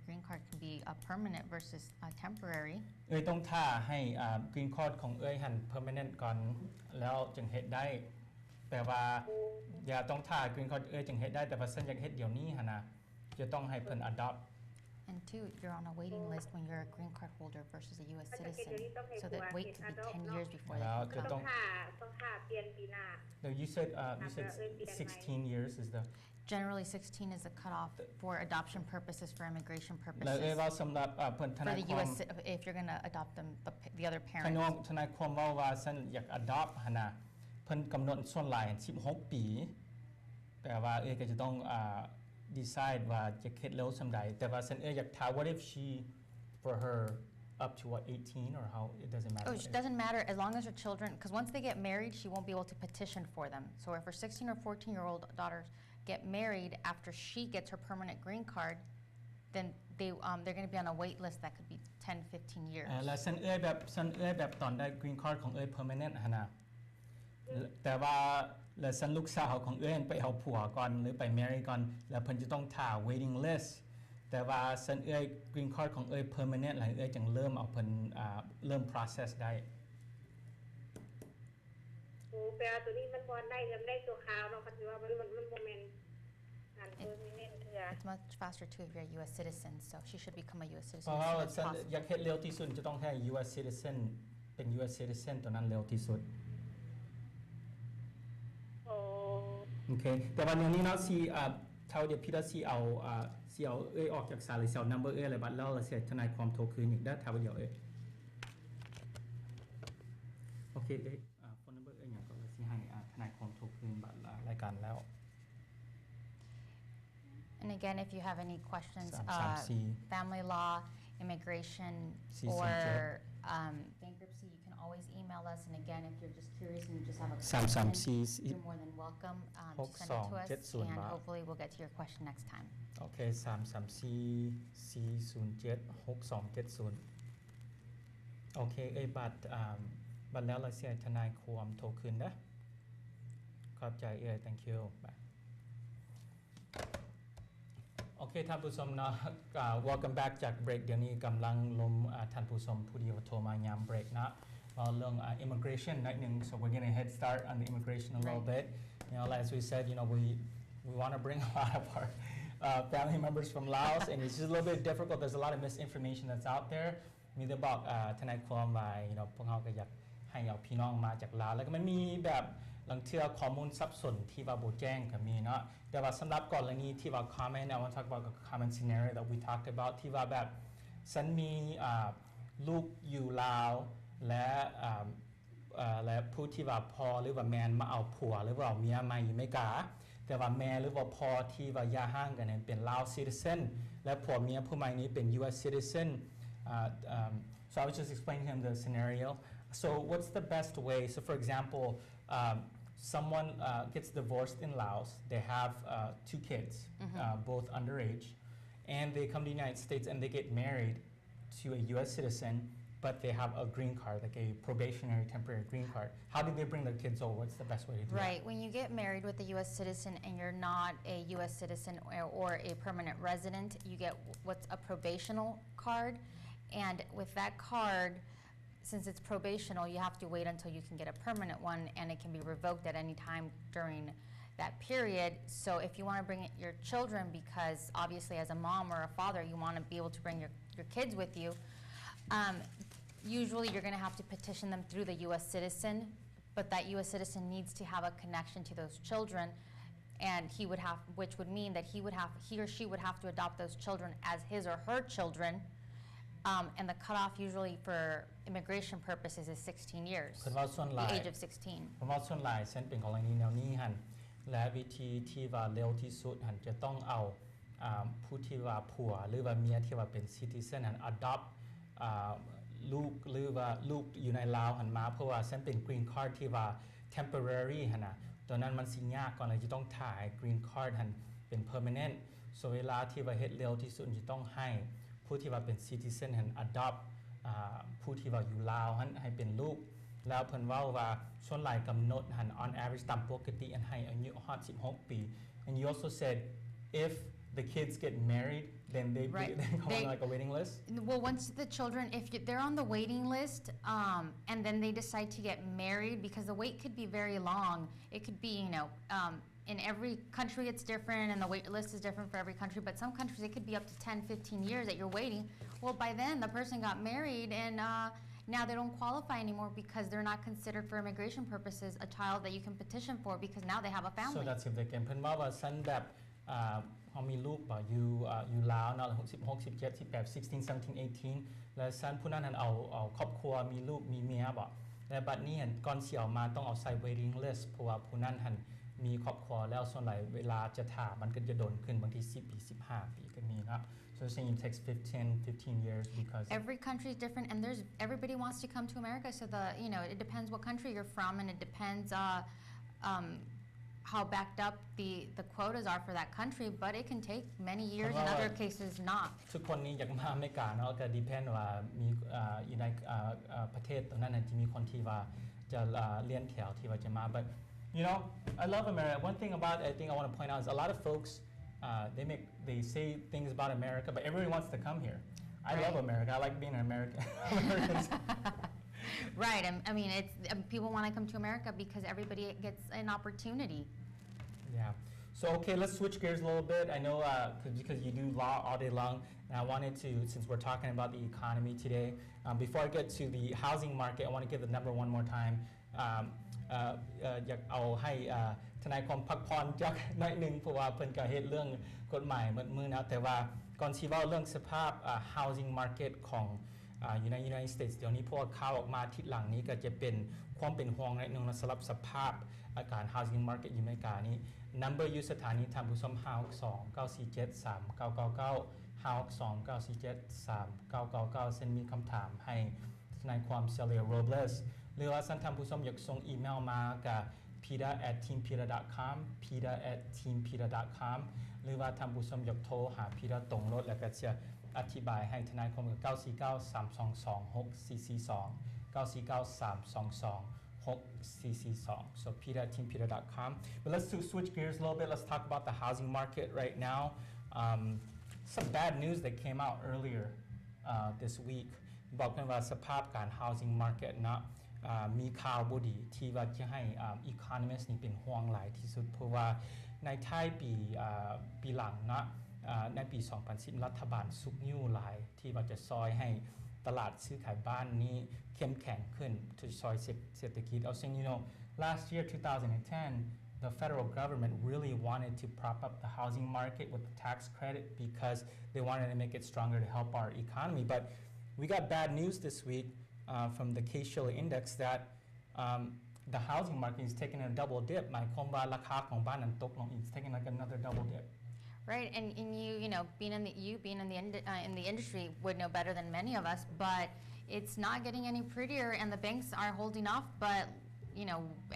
green card can be a permanent versus a temporary. ต้องท่าให้ green card ของหัน permanent ก่อนแล้วจึงเฮ็ดได้แต่ว่าอย่าต้องท่า green card จึงเฮ็ดได้แต่ว่าฉันอยากเฮ็ดเดี๋ยวนี้หั่นนะจะต้องให้เพิ่น adopt And two, you're on a waiting list when you're a green card holder versus a U.S. citizen. So that wait to be 10 years before they can come. ต้องท่าเปลี่ยนปีหน้า No, you said 16 years is the Generally, 16 is the cutoff for adoption purposes, for immigration แล้ว purposes. ว่าสำหรับเพิ่นท For นาย the ความ U.S. if you're going to adopt them, the other ท parent. นายความว่าฉันอยาก adopt หั่นน่ะเพิ่นกำหนดส่วนหลาย16 ปีแต่ว่าก็จะต้องdecide ว่าจะเฮ็ดเร็วส่ำใดแต่ว่าฉันอยากถาม what if she for her up to what 18 or how it doesn't matter. Oh, it doesn't matter as long as her children, because once they get married, she won't be able to petition for them. So if her 16 or 14-year-old daughters get married after she gets her permanent green card, then they're going to be on a wait list that could be 10, 15 years. แล้วฉันแบบตอนได้ green card ของpermanent หั่นน่ะแต่ว่าแล้วฉันลูกสาวของไปเอาผัวก่อนหรือไป marry ก่อนแล้วเพิ่นจะต้องท่า waiting list แต่ว่าฉันgreen card ของpermanent หลายจังเริ่มเอาเพิ่นเริ่ม process ได้โอ้แปลว่าตัวนี้มันบ่ได้ตัวขาวเนาะคันสิว่ามันบ่แม่นpermanent เทื่อ It's much faster too if you're a U.S. citizen, so she should become a U.S. citizen เพราะ as ว่า soon as ฉัน possible. อยากเฮ็ดเร็วที่สุดจะต้องให้ U.S. citizen เป็น U.S. citizen ตัวนั้นเร็วที่สุดโอเคแต่วันนี้เนาะสิเท่าเดี๋ยวพี่ได้สิเอาออกจากสายหรือเอา number อะไรบัดแล้วเราเสียทนายความโทรคืนอีกได้เท่าเดียวโอเคphone number อย่างก็สิให้ทนายความโทรคืนบัดรายการแล้ว And again, if you have any questions, 334 family law, immigration, or bankruptcy, you can always email us. And again, if you're just curious and you just have a question, you're more than welcome to send it to us. And hopefully we'll get to your question next time. โอเค334-407-6270โอเคบัดแล้วเราเสียทนายความโทรคืนนะขอบใจthank you โอเคท่านผู้ชมเนาะwelcome back จากเบรกเดี๋ยวนี้กำลังลมท่านผู้ชมผู้เดียวโทรมายามเบรกนะเรื่อง immigration นิดนึง so we're going to head start on the immigration a little bit as we said we want to bring a lot of our family members from Laos and it's just a little bit difficult there's a lot of misinformation that's out there มีแต่บอกทนายความว่าพวกเขาก็อยากให้เอาพี่น้องมาจากลาวแล้วก็มันมีแบบหลังเทื่อข้อมูลสับสนที่ว่าบ่แจ้งก็มีเนาะแต่ว่าสำหรับกรณีที่ว่า comment I want to talk about a common scenario that we talked about ที่ว่าแบบฉันมีลูกอยู่ลาวและผู้ที่ว่าพ่อหรือว่าแม่มาเอาผัวหรือว่าเอาเมียมาอยู่อเมริกาแต่ว่าแม่หรือว่าพ่อที่ว่าย่าห่างกันนั้นเป็นลาว citizen และผัวเมียผู้ใหม่นี้เป็น US citizen so I was just explaining to him the scenario so what's the best way so for example someone gets divorced in Laos they have 2 kids both underage and they come to the United States and they get married to a US citizen but they have a green card like a probationary temporary green card how do they bring their kids over what's the best way to do right when you get married with a US citizen and you're not a US citizen or a permanent resident you get what's a probational card and with that card since it's probational, you have to wait until you can get a permanent one, and it can be revoked at any time during that period. So if you want to bring your children, because obviously as a mom or a father, you want to be able to bring your kids with you, usually you're going to have to petition them through the U.S. citizen, but that U.S. citizen needs to have a connection to those children, and which would mean that he or she would have to adopt those children as his or her children. And the cutoff usually for immigration purposes is 16 years, the age of 16. ผมว่าส่วนหลายเส้นเป็นกรณีแนวนี้หันและวิธีที่ว่าเร็วที่สุดหันจะต้องเอาผู้ที่ว่าผัวหรือว่าเมียที่ว่าเป็น citizen หัน adopt ลูกหรือว่าลูกอยู่ในลาวหันมาเพราะว่าเส้นเป็น green card ที่ว่า temporary หันนะตอนนั้นมันสิยากก่อนเลยจะต้องถ่าย green card หันเป็น permanent so เวลาที่ว่าเฮ็ดเร็วที่สุดจะต้องให้ผู้ที่ว่าเป็น citizen หัน adopt ผู้ที่ว่าอยู่ลาวหันให้เป็นลูกแล้วเพิ่นเว้าว่าส่วนหลายกำหนดหัน on average ตามปกติอันให้อายุ16 ปี and you also said if the kids get married, then they Right. they go They- on like a waiting list. Well, once the children, if they're on the waiting list, and then they decide to get married, because the wait could be very long. It could be, in every country it's different, and the wait list is different for every country. But some countries, it could be up to 10, 15 years that you're waiting. Well, by then, the person got married, and now they don't qualify anymore because they're not considered for immigration purposes a child that you can petition for, because now they have a So family. that's if they can เพิ่นว่าสันแบบเขามีลูกบ่อยู่ลาวเนาะ16 17 18 16 17 18แล้วสันผู้นั้นเอาครอบครัวมีลูกมีเมียบ่และบัดนี้ก่อนสิเอามาต้องเอาใส่ waiting list เพราะว่าผู้นั้นมีครอบครัวแล้วส่วนใหญ่เวลาจะถ่ามันก็จะโดนขึ้นบางที10 ปี 15 ปีก็มีเนาะ so saying it takes 15 years because Every country is different, and everybody wants to come to America. So it depends what country you're from, and it depends how backed up the quotas are for that country. But it can take many years, in other cases not. ทุกคนนี้อยากมาอเมริกาเนาะก็ depend ว่ามีอยู่ในประเทศตรงนั้นจะมีคนที่ว่าจะเรียนแถวที่ว่าจะมา but I love America. One thing about I think I want to point out is a lot of folks they say things about America, but everybody wants to come here. I love America. I like being an American. Americans. Right. I mean, it's people want to come to America because everybody gets an opportunity. Yeah. So okay, let's switch gears a little bit. I know because you do law all day long, and I wanted to, since we're talking about the economy today, before I get to the housing market, I want to give the number one more time. อยากเอาให้ทนายความพักผ่อนจักหน่อยหนึ่งเพราะว่าเพิ่นก็เฮ็ดเรื่องกฎหมายมือนะแต่ว่าก่อนที่เว้าเรื่องสภาพhousing market ของUnited States เดี๋ยวนี้พวกข่าวออกมาทิศหลังนี้ก็จะเป็นความเป็นห่วงในหนึ่งสำหรับสภาพอาการ housing market อยู่อเมริกานี้ number อยู่สถานีท่านผู้ชม562 947 3999 562 947 3999เส้นมีคำถามให้ทนายความเซเลียโรเบสหรือว่าท่านผู้ชมอยากส่งอีเมลมากับ pida@teampida.com pida@teampida.com หรือว่าท่านผู้ชมอยากโทรหา Pida ตรงรถแล้วก็จะอธิบายให้ทนายความกับ949 322 6442 949 322 6442 so pida@teampida.com but let's switch gears a little bit. Let's talk about the housing market right now. Some bad news that came out earlier this week บอกกันว่าสภาพการ housing market นะมีข่าวบ่ดีที่ว่าจะให้ economist นี่เป็นห่วงหลายที่สุดเพราะว่าในท้ายปีหลังนะในปี 2010 รัฐบาลสุกนิ้วหลายที่ว่าจะซอยให้ตลาดซื้อขายบ้านนี้เข้มแข็งขึ้นtoซอยเศรษฐกิจเอาซึ่งlast year 2010 the federal government really wanted to prop up the housing market with the tax credit because they wanted to make it stronger to help our economy but we got bad news this week from the Case-Shiller Index that the housing market is taking a double dip. หมายความว่าราคาของบ้านนั้นตกลง it's taking like another double dip. Right, and being in the industry would know better than many of us, but it's not getting any prettier, and the banks are holding off. But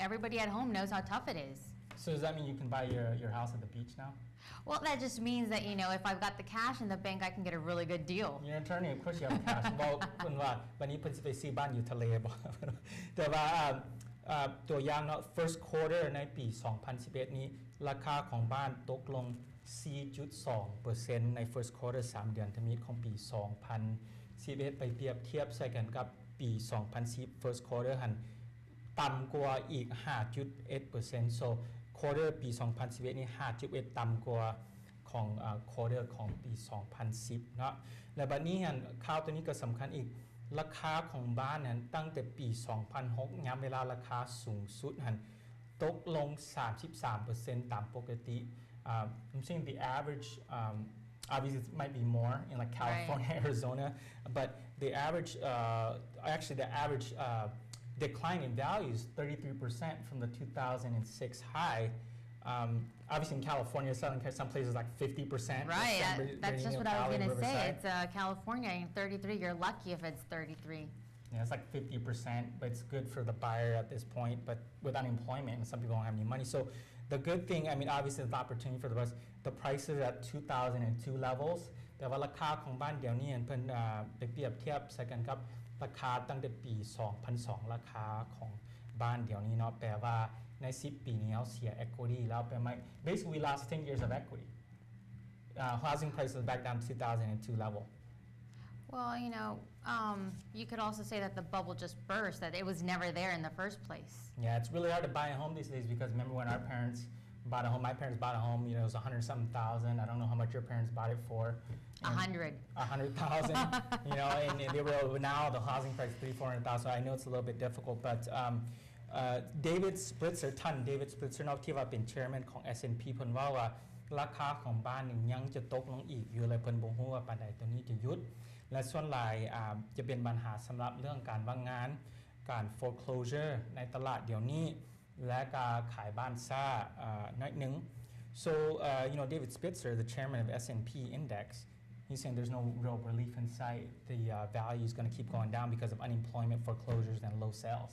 everybody at home knows how tough it is. So does that mean you can buy your house at the beach now? Well, that just means that if I've got the cash in the bank, I can get a really good deal. You're an attorney, of course you have cash. บอกเพิ่นว่าวันนี้เพิ่นสิไปซื้อบ้านอยู่ทะเลบ่ แต่ว่าตัวอย่างเนาะ first quarter ในปี 2011 นี้ราคาของบ้านตกลง 4.2% ใน first quarter 3 เดือนธมิตของปี 2011 ไปเปรียบเทียบใส่กันกับปี 2010 first quarter หันต่ำกว่าอีก 5.1% so quarter ปี 2011 นี่ 5.1 ต่ำกว่าของquarter ของปี 2010 เนาะและบัดนี้ข่าวตัวนี้ก็สำคัญอีกราคาของบ้านนั้นตั้งแต่ปี 2006 ยามเวลาราคาสูงสุดตกลง 33% ตามปกติI'm saying the average obviously it might be more in like California, right. Arizona, but the average decline in value is 33% from the 2006 high. Obviously in California, some places like 50%. Right, that's just what I was going to say. It's California, 33, you're lucky if it's 33. Yeah, it's like 50%, but it's good for the buyer at this point, but with unemployment, and some people don't have any money. So the good thing, I mean, obviously it's an opportunity for the rest. The prices at 2002 levels, แต่ว่าราคาของบ้านเดี๋ยวนี้เพิ่นไปเปรียบเทียบใส่กันกับราคาตั้งแต่ปี 2002 ราคาของบ้านเดี๋ยวนี้เนาะแปลว่าใน10 ปีนี้เราเสีย equity แล้วแปลว่า basically we lost 10 years of equity housing prices back down to 2002 level. Well, you could also say that the bubble just burst, that it was never there in the first place. Yeah, it's really hard to buy a home these days because remember when our parents bought a home, my parents bought a home, it was 100-something thousand. I don't know how much your parents bought it for. 100. 100,000, and they were, now the housing price is 300,000-400,000, so I know it's a little bit difficult, but David Spritzer ท่าน David Spritzer นอกที่ว่าเป็น chairman ของ S&P เพิ่นว่าราคาของบ้านนี่ยังจะตกลงอีกอยู่เลยเพิ่นบ่ฮู้ว่าปานใดตัวนี้จะหยุดและส่วนหลายจะเป็นปัญหาสำหรับเรื่องการว่างงานการ foreclosure ในตลาดเดี๋ยวนี้และการขายบ้านซ่าน้อยหนึง so David Spitzer the chairman of S&P Index he's saying there's no real relief in sight the value is going to keep going down because of unemployment foreclosures and low sales